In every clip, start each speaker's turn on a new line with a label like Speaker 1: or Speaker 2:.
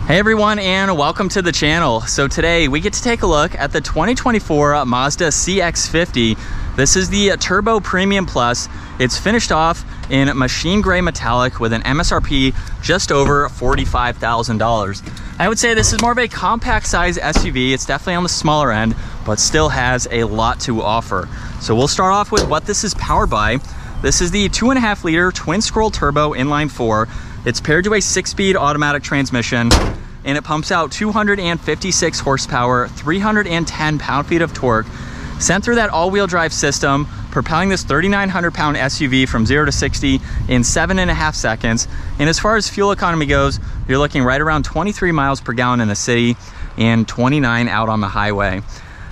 Speaker 1: Hey everyone, and welcome to the channel. So today we get to take a look at the 2024 Mazda CX-50. This is the Turbo Premium Plus. It's finished off in machine gray metallic with an MSRP just over $45,000. I would say this is more of a compact size SUV. It's definitely on the smaller end, but still has a lot to offer. So we'll start off with what this is powered by. This is the 2.5 liter twin scroll turbo inline 4. It's paired to a 6-speed automatic transmission, and it pumps out 256 horsepower, 310 pound-feet of torque, sent through that all-wheel drive system, propelling this 3,900-pound SUV from 0 to 60 in 7.5 seconds. And as far as fuel economy goes, you're looking right around 23 miles per gallon in the city and 29 out on the highway.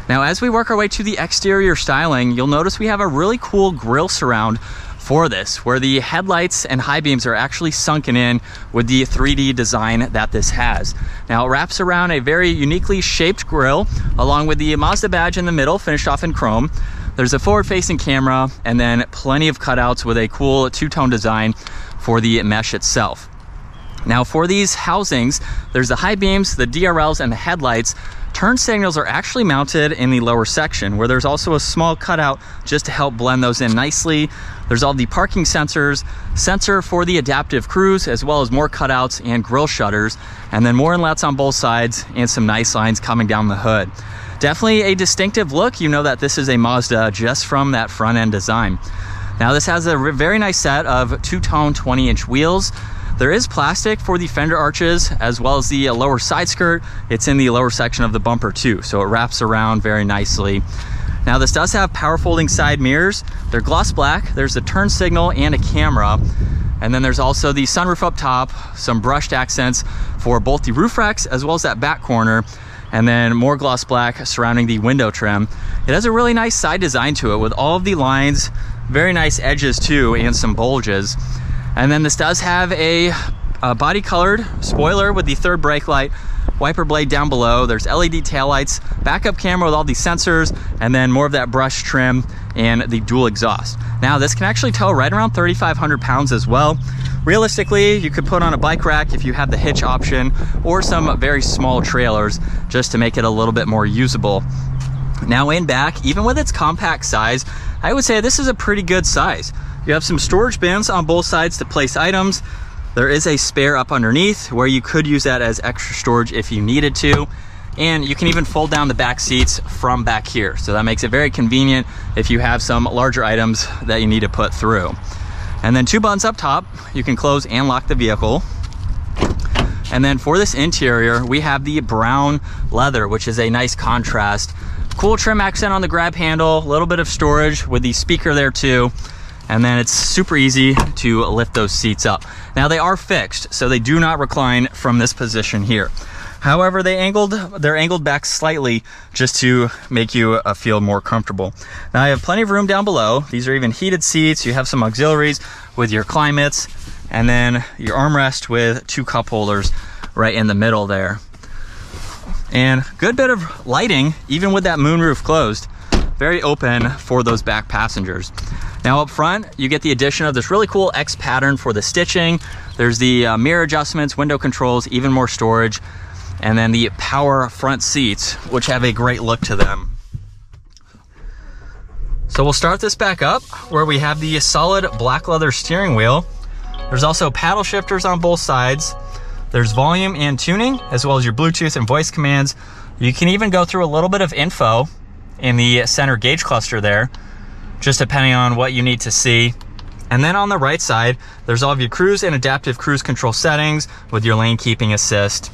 Speaker 1: Now, as we work our way to the exterior styling, you'll notice we have a really cool grille surround for this, where the headlights and high beams are actually sunken in with the 3D design that this has. Now, it wraps around a very uniquely shaped grille, along with the Mazda badge in the middle, finished off in chrome. There's a forward-facing camera, and then plenty of cutouts with a cool two-tone design for the mesh itself. Now, for these housings, there's the high beams, the DRLs, and the headlights. Turn signals are actually mounted in the lower section, where there's also a small cutout just to help blend those in nicely. There's all the parking sensors, sensor for the adaptive cruise, as well as more cutouts and grille shutters, and then more inlets on both sides and some nice lines coming down the hood. Definitely a distinctive look. You know that this is a Mazda just from that front end design. Now, this has a very nice set of two-tone 20-inch wheels. There is plastic for the fender arches as well as the lower side skirt. It's in the lower section of the bumper too, so it wraps around very nicely. Now, this does have power folding side mirrors. They're gloss black. There's a turn signal and a camera. And then there's also the sunroof up top, some brushed accents for both the roof racks as well as that back corner, and then more gloss black surrounding the window trim. It has a really nice side design to it with all of the lines, very nice edges too, and some bulges. And then this does have a body colored spoiler with the third brake light, wiper blade down below. There's LED taillights, backup camera with all these sensors, and then more of that brush trim and the dual exhaust. Now, this can actually tow right around 3,500 pounds as well. Realistically, you could put on a bike rack if you have the hitch option, or some very small trailers just to make it a little bit more usable. Now, in back, even with its compact size, I would say this is a pretty good size. You have some storage bins on both sides to place items. There is a spare up underneath where you could use that as extra storage if you needed to. And you can even fold down the back seats from back here. So that makes it very convenient if you have some larger items that you need to put through. And then two buttons up top, you can close and lock the vehicle. And then for this interior, we have the brown leather, which is a nice contrast. Cool trim accent on the grab handle, a little bit of storage with the speaker there too. And then it's super easy to lift those seats up. Now, they are fixed, so they do not recline from this position here. However, they're angled back slightly just to make you feel more comfortable. Now, I have plenty of room down below. These are even heated seats. You have some auxiliaries with your climates, and then your armrest with two cup holders right in the middle there. And good bit of lighting, even with that moonroof closed. Very open for those back passengers. Now, up front, you get the addition of this really cool X pattern for the stitching. There's the mirror adjustments, window controls, even more storage, and then the power front seats, which have a great look to them. So we'll start this back up where we have the solid black leather steering wheel. There's also paddle shifters on both sides. There's volume and tuning, as well as your Bluetooth and voice commands. You can even go through a little bit of info in the center gauge cluster there, just depending on what you need to see. And then on the right side, there's all of your cruise and adaptive cruise control settings with your lane keeping assist.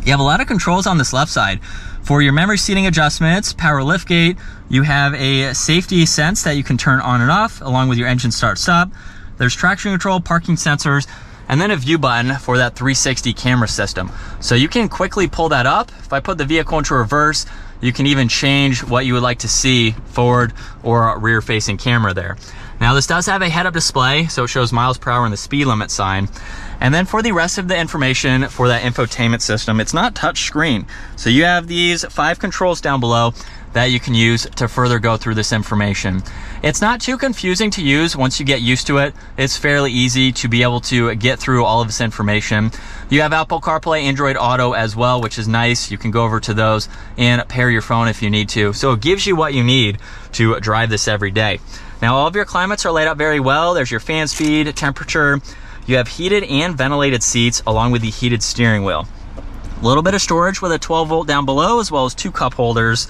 Speaker 1: You have a lot of controls on this left side. For your memory seating adjustments, power liftgate, you have a safety sense that you can turn on and off, along with your engine start stop. There's traction control, parking sensors, and then a view button for that 360 camera system. So you can quickly pull that up. If I put the vehicle into reverse, you can even change what you would like to see, forward or rear facing camera there. Now, this does have a head-up display, so it shows miles per hour and the speed limit sign. And then for the rest of the information for that infotainment system, it's not touch screen. So you have these 5 controls down below that you can use to further go through this information. It's not too confusing to use once you get used to it. It's fairly easy to be able to get through all of this information. You have Apple CarPlay, Android Auto as well, which is nice. You can go over to those and pair your phone if you need to. So it gives you what you need to drive this every day. Now, all of your climates are laid out very well. There's your fan speed, temperature. You have heated and ventilated seats along with the heated steering wheel. A little bit of storage with a 12 volt down below, as well as 2 cup holders.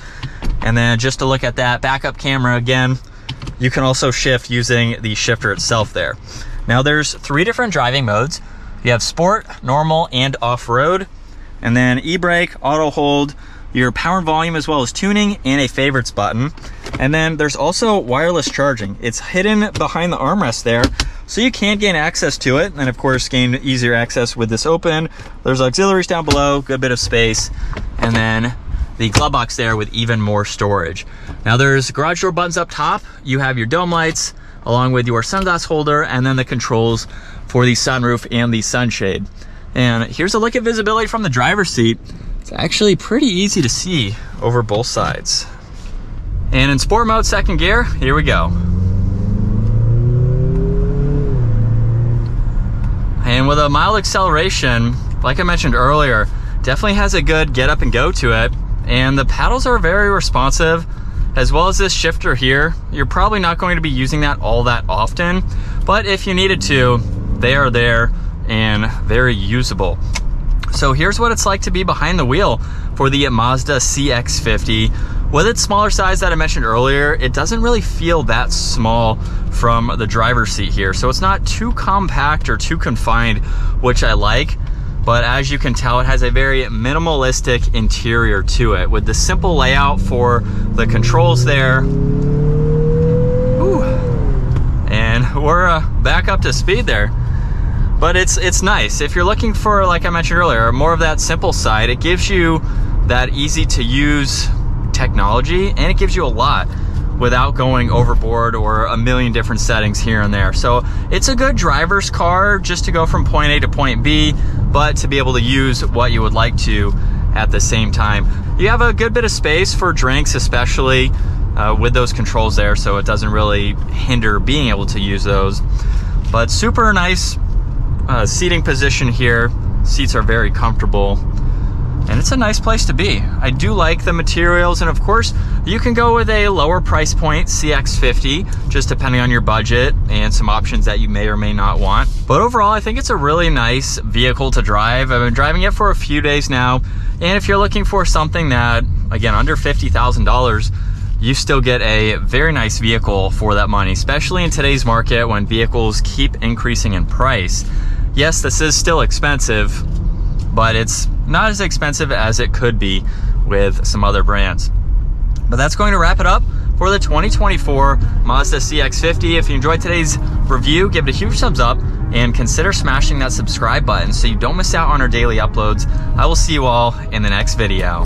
Speaker 1: And then just to look at that backup camera again, you can also shift using the shifter itself there. Now there's 3 different driving modes. You have sport, normal, and off-road. And then e-brake, auto hold, your power and volume, as well as tuning, and a favorites button. And then there's also wireless charging. It's hidden behind the armrest there, so you can gain access to it, and of course gain easier access with this open. There's auxiliaries down below, good bit of space, and then the glove box there with even more storage. Now there's garage door buttons up top. You have your dome lights along with your sunglass holder, and then the controls for the sunroof and the sunshade. And here's a look at visibility from the driver's seat. It's actually pretty easy to see over both sides. And in sport mode, second gear, here we go. And with a mild acceleration, like I mentioned earlier, definitely has a good get up and go to it. And the paddles are very responsive, as well as this shifter here. You're probably not going to be using that all that often, but if you needed to, they are there and very usable. So here's what it's like to be behind the wheel for the Mazda CX-50. With its smaller size that I mentioned earlier, it doesn't really feel that small from the driver's seat here. So it's not too compact or too confined, which I like. But as you can tell, it has a very minimalistic interior to it with the simple layout for the controls there. Ooh. And we're back up to speed there. But it's nice. If you're looking for, like I mentioned earlier, more of that simple side, it gives you that easy to use technology, and it gives you a lot without going overboard or a million different settings here and there. So it's a good driver's car just to go from point A to point B, but to be able to use what you would like to at the same time. You have a good bit of space for drinks, especially with those controls there, so it doesn't really hinder being able to use those. But super nice seating position here. Seats are very comfortable, and it's a nice place to be. I do like the materials, and of course you can go with a lower price point CX-50, just depending on your budget and some options that you may or may not want. But overall, I think it's a really nice vehicle to drive. I've been driving it for a few days now, and if you're looking for something that, again, under $50,000, you still get a very nice vehicle for that money, especially in today's market when vehicles keep increasing in price. Yes, this is still expensive, but it's not as expensive as it could be with some other brands. But that's going to wrap it up for the 2024 Mazda CX-50. If you enjoyed today's review, give it a huge thumbs up and consider smashing that subscribe button so you don't miss out on our daily uploads. I will see you all in the next video.